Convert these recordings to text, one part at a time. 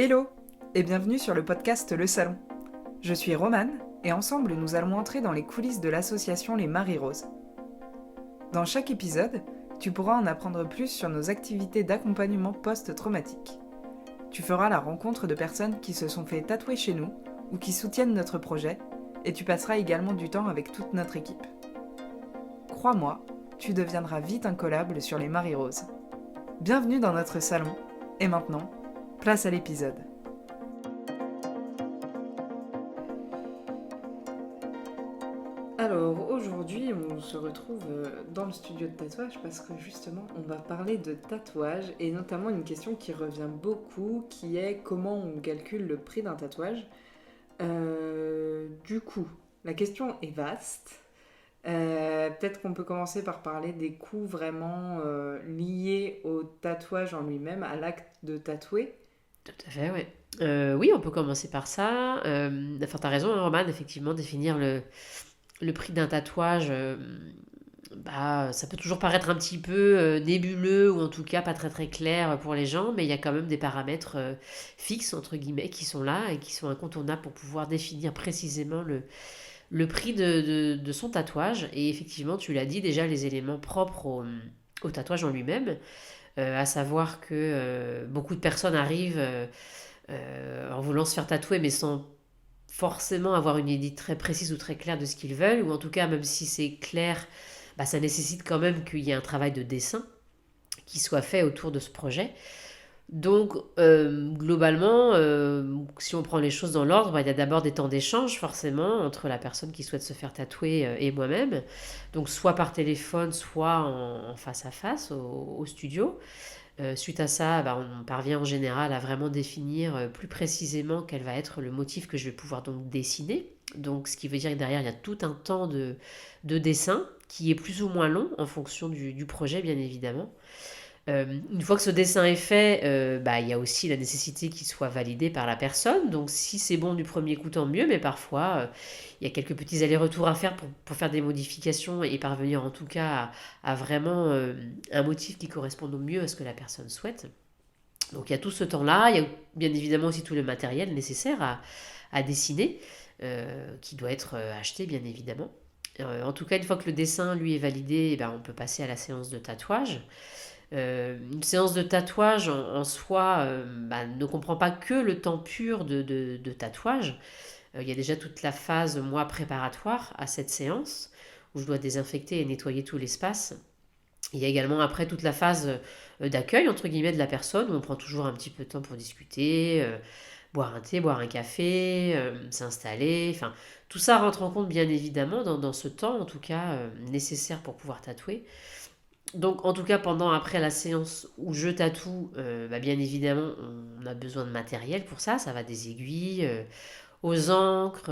Hello et bienvenue sur le podcast Le Salon. Je suis Romane et ensemble nous allons entrer dans les coulisses de l'association Les Maries Roses. Dans chaque épisode, tu pourras en apprendre plus sur nos activités d'accompagnement post-traumatique. Tu feras la rencontre de personnes qui se sont fait tatouer chez nous ou qui soutiennent notre projet et tu passeras également du temps avec toute notre équipe. Crois-moi, tu deviendras vite incollable sur Les Maries Roses. Bienvenue dans notre salon et maintenant, place à l'épisode. Alors aujourd'hui on se retrouve dans le studio de tatouage parce que justement on va parler de tatouage et notamment une question qui revient beaucoup qui est comment on calcule le prix d'un tatouage. Du coup, la question est vaste. Peut-être qu'on peut commencer par parler des coûts vraiment liés au tatouage en lui-même, à l'acte de tatouer. Tout à fait, ouais. Oui, on peut commencer par ça. Enfin, t'as raison, hein, Roman, effectivement, définir le prix d'un tatouage, ça peut toujours paraître un petit peu nébuleux ou en tout cas pas très très clair pour les gens, mais il y a quand même des paramètres fixes, entre guillemets, qui sont là et qui sont incontournables pour pouvoir définir précisément le prix de son tatouage. Et effectivement, tu l'as dit, déjà les éléments propres au tatouage en lui-même, à savoir que beaucoup de personnes arrivent en voulant se faire tatouer, mais sans forcément avoir une idée très précise ou très claire de ce qu'ils veulent, ou en tout cas, même si c'est clair, ça nécessite quand même qu'il y ait un travail de dessin qui soit fait autour de ce projet. Donc, globalement, si on prend les choses dans l'ordre, il y a d'abord des temps d'échange, forcément, entre la personne qui souhaite se faire tatouer et moi-même. Donc, soit par téléphone, soit en face à face au studio. Suite à ça, on parvient en général à vraiment définir plus précisément quel va être le motif que je vais pouvoir donc dessiner. Donc, ce qui veut dire que derrière, il y a tout un temps de dessin qui est plus ou moins long en fonction du projet, bien évidemment. Une fois que ce dessin est fait, il y a aussi la nécessité qu'il soit validé par la personne. Donc si c'est bon du premier coup, tant mieux, mais parfois il y a quelques petits allers-retours à faire pour faire des modifications et parvenir en tout cas à vraiment un motif qui corresponde au mieux à ce que la personne souhaite. Donc il y a tout ce temps-là, il y a bien évidemment aussi tout le matériel nécessaire à dessiner, qui doit être acheté bien évidemment. En tout cas, une fois que le dessin lui est validé, on peut passer à la séance de tatouage. Une séance de tatouage en soi ne comprend pas que le temps pur de tatouage. Il y a déjà toute la phase, moi, préparatoire à cette séance, où je dois désinfecter et nettoyer tout l'espace. Il y a également après toute la phase d'accueil, entre guillemets, de la personne, où on prend toujours un petit peu de temps pour discuter, boire un thé, boire un café, s'installer. Enfin, tout ça rentre en compte, bien évidemment, dans ce temps, en tout cas, nécessaire pour pouvoir tatouer. Donc, en tout cas, après la séance où je tatoue, bien évidemment, on a besoin de matériel pour ça. Ça va des aiguilles, aux encres,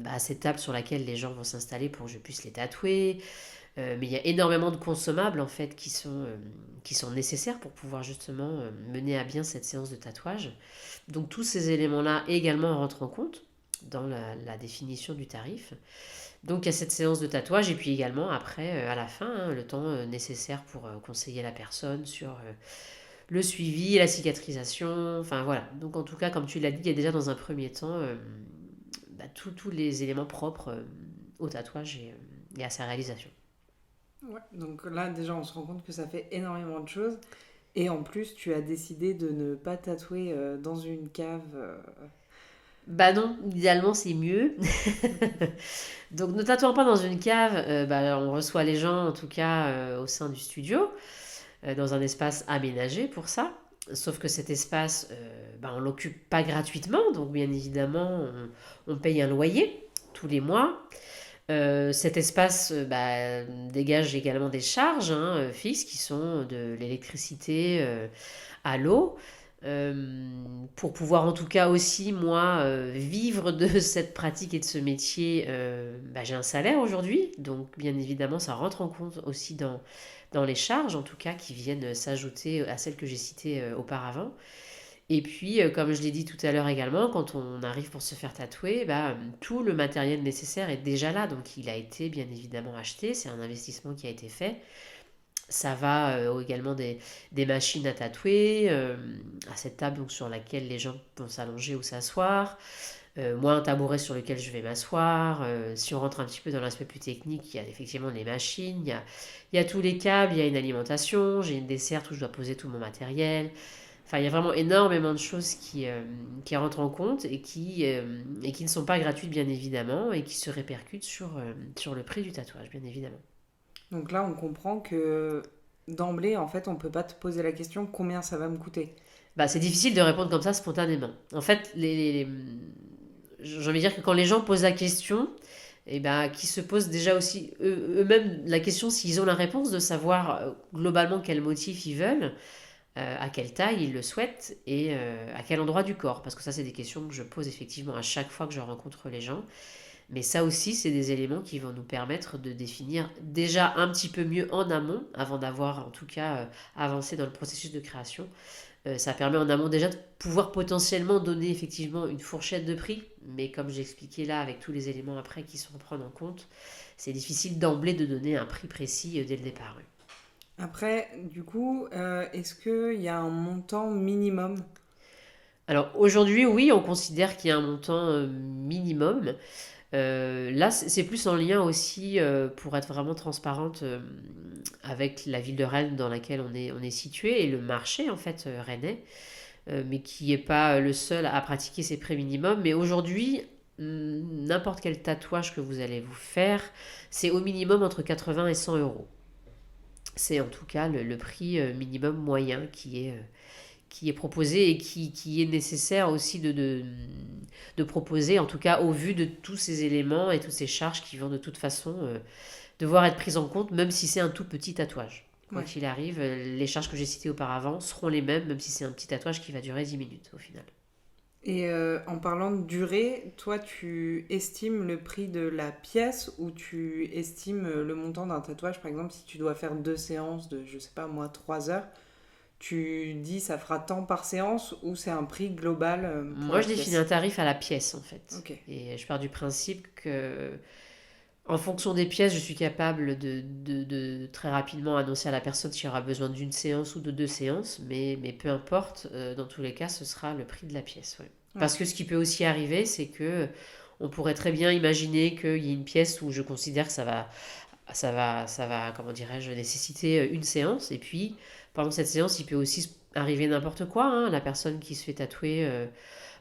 à cette table sur laquelle les gens vont s'installer pour que je puisse les tatouer. Mais il y a énormément de consommables, en fait, qui sont nécessaires pour pouvoir justement mener à bien cette séance de tatouage. Donc, tous ces éléments-là également rentrent en compte dans la définition du tarif. Donc il y a cette séance de tatouage et puis également après, à la fin, hein, le temps nécessaire pour conseiller la personne sur le suivi, la cicatrisation, enfin voilà. Donc en tout cas, comme tu l'as dit, il y a déjà dans un premier temps tous les éléments propres au tatouage et à sa réalisation. Ouais, donc là déjà on se rend compte que ça fait énormément de choses et en plus tu as décidé de ne pas tatouer dans une cave. Bah non, idéalement c'est mieux. Donc ne tatouons pas dans une cave, on reçoit les gens en tout cas au sein du studio, dans un espace aménagé pour ça. Sauf que cet espace, on ne l'occupe pas gratuitement, donc bien évidemment, on paye un loyer tous les mois. Cet espace dégage également des charges fixes qui sont de l'électricité à l'eau. Pour pouvoir en tout cas aussi, moi, vivre de cette pratique et de ce métier, j'ai un salaire aujourd'hui, donc bien évidemment ça rentre en compte aussi dans les charges, en tout cas, qui viennent s'ajouter à celles que j'ai citées auparavant. Et puis, comme je l'ai dit tout à l'heure également, quand on arrive pour se faire tatouer, tout le matériel nécessaire est déjà là, donc il a été bien évidemment acheté, c'est un investissement qui a été fait. Ça va également des machines à tatouer, à cette table donc, sur laquelle les gens vont s'allonger ou s'asseoir. Moi, un tabouret sur lequel je vais m'asseoir. Si on rentre un petit peu dans l'aspect plus technique, il y a effectivement les machines, il y a tous les câbles, il y a une alimentation, j'ai une desserte où je dois poser tout mon matériel. Enfin, il y a vraiment énormément de choses qui rentrent en compte et qui ne sont pas gratuites, bien évidemment, et qui se répercutent sur le prix du tatouage, bien évidemment. Donc là, on comprend que d'emblée, en fait, on peut pas te poser la question combien ça va me coûter. Bah, c'est difficile de répondre comme ça spontanément. En fait, j'ai envie de dire que quand les gens posent la question, et ben, qui se posent déjà aussi eux-mêmes la question s'ils ont la réponse de savoir globalement quel motif ils veulent, à quelle taille ils le souhaitent et à quel endroit du corps. Parce que ça, c'est des questions que je pose effectivement à chaque fois que je rencontre les gens. Mais ça aussi, c'est des éléments qui vont nous permettre de définir déjà un petit peu mieux en amont, avant d'avoir en tout cas avancé dans le processus de création. Ça permet en amont déjà de pouvoir potentiellement donner effectivement une fourchette de prix, mais comme j'expliquais là, avec tous les éléments après qui sont à prendre en compte, c'est difficile d'emblée de donner un prix précis dès le départ. Oui. Après, du coup, est-ce qu'il y a un montant minimum? Alors aujourd'hui, oui, on considère qu'il y a un montant minimum. Là, c'est plus en lien aussi, pour être vraiment transparente, avec la ville de Rennes dans laquelle on est situé et le marché en fait rennais, mais qui n'est pas le seul à pratiquer ces prix minimums. Mais aujourd'hui, n'importe quel tatouage que vous allez vous faire, c'est au minimum entre 80 et 100 euros. C'est en tout cas le prix minimum moyen qui est proposé et qui est nécessaire aussi de proposer, en tout cas au vu de tous ces éléments et toutes ces charges qui vont de toute façon devoir être prises en compte, même si c'est un tout petit tatouage. Quoi Ouais. qu'il arrive, les charges que j'ai citées auparavant seront les mêmes, même si c'est un petit tatouage qui va durer 10 minutes au final. Et en parlant de durée, toi, tu estimes le prix de la pièce ou tu estimes le montant d'un tatouage? Par exemple, si tu dois faire 2 séances de, je sais pas moi, 3 heures, tu dis ça fera tant par séance ou c'est un prix global pour Moi, la je définis un pièce? tarif à la pièce, en fait. Ok. Et je pars du principe que en fonction des pièces, je suis capable de très rapidement annoncer à la personne s'il y aura besoin d'une séance ou de 2 séances, mais peu importe, dans tous les cas, ce sera le prix de la pièce. Ouais. Ouais. Parce que ce qui peut aussi arriver, c'est que on pourrait très bien imaginer qu'il y ait une pièce où je considère que ça va, comment dirais-je, nécessiter une séance, et puis pendant cette séance, il peut aussi arriver n'importe quoi, hein. La personne qui se fait tatouer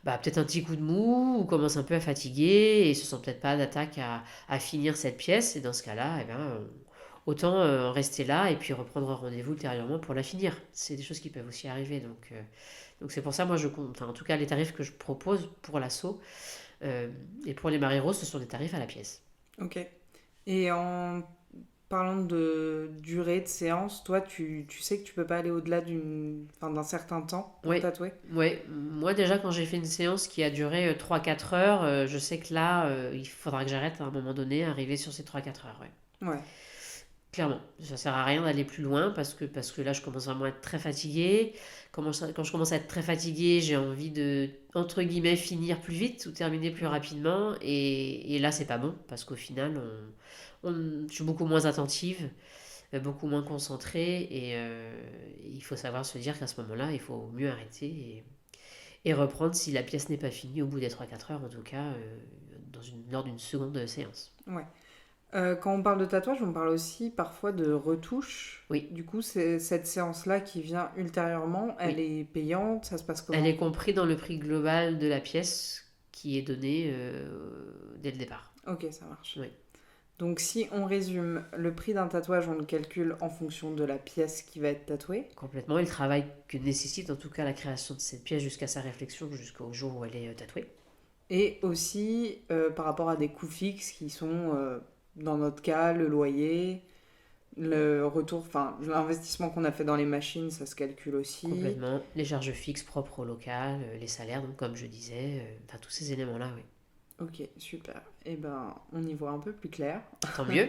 peut-être un petit coup de mou ou commence un peu à fatiguer et se sent peut-être pas d'attaque à finir cette pièce. Et dans ce cas-là, eh ben, autant en rester là et puis reprendre rendez-vous ultérieurement pour la finir. C'est des choses qui peuvent aussi arriver. Donc c'est pour ça, moi, je compte. Enfin, en tout cas, les tarifs que je propose pour l'assaut et pour les marées roses, ce sont des tarifs à la pièce. Ok. Et en parlant de durée de séance, toi, tu sais que tu peux pas aller au-delà enfin, d'un certain temps pour Oui, tatouer? ouais. Moi, déjà, quand j'ai fait une séance qui a duré 3-4 heures, je sais que là, il faudra que j'arrête à un moment donné, arriver sur ces 3-4 heures. Ouais. Ouais. Clairement, ça sert à rien d'aller plus loin parce que là, je commence vraiment à être très fatiguée. Quand je commence à être très fatiguée, j'ai envie de, entre guillemets, finir plus vite ou terminer plus rapidement. Et là, c'est pas bon parce qu'au final, je suis beaucoup moins attentive, beaucoup moins concentrée. Et il faut savoir se dire qu'à ce moment-là, il faut mieux arrêter et reprendre si la pièce n'est pas finie au bout des 3-4 heures, en tout cas, lors d'une seconde séance. Ouais. Quand on parle de tatouage, on parle aussi parfois de retouche. Oui, Du coup, c'est cette séance-là qui vient ultérieurement, elle oui. est payante, ça se passe Elle est comment? comprise dans le prix global de la pièce qui est donné dès le départ. Ok, ça marche. Oui, Donc si on résume, le prix d'un tatouage, on le calcule en fonction de la pièce qui va être tatouée. complètement. Et le travail que nécessite en tout cas la création de cette pièce jusqu'à sa réflexion, jusqu'au jour où elle est tatouée. Et aussi par rapport à des coûts fixes qui sont, dans notre cas, le loyer, le retour, enfin l'investissement qu'on a fait dans les machines, ça se calcule aussi. Complètement. Les charges fixes propres au local, les salaires, donc comme je disais, enfin tous ces éléments-là, oui. Ok, super. Eh ben, on y voit un peu plus clair. Tant mieux.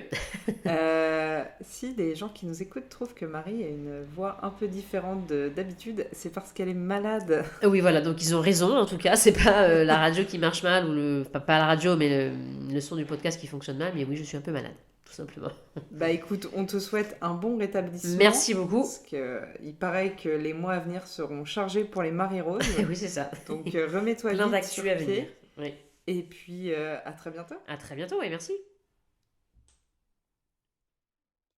Si les gens qui nous écoutent trouvent que Marie a une voix un peu différente d'habitude, c'est parce qu'elle est malade. Oui, voilà, donc ils ont raison, en tout cas, c'est pas la radio qui marche mal, ou pas la radio, mais le son du podcast qui fonctionne mal, mais oui, je suis un peu malade, tout tout simplement. Bah écoute, on te souhaite un bon rétablissement. Merci beaucoup. Parce qu'il paraît que les mois à venir seront chargés pour les Marie-Rose. Oui, c'est ça. Donc remets-toi Plein vite d'actu sur à pied. venir. Oui. Et puis à très bientôt. À très bientôt, et merci.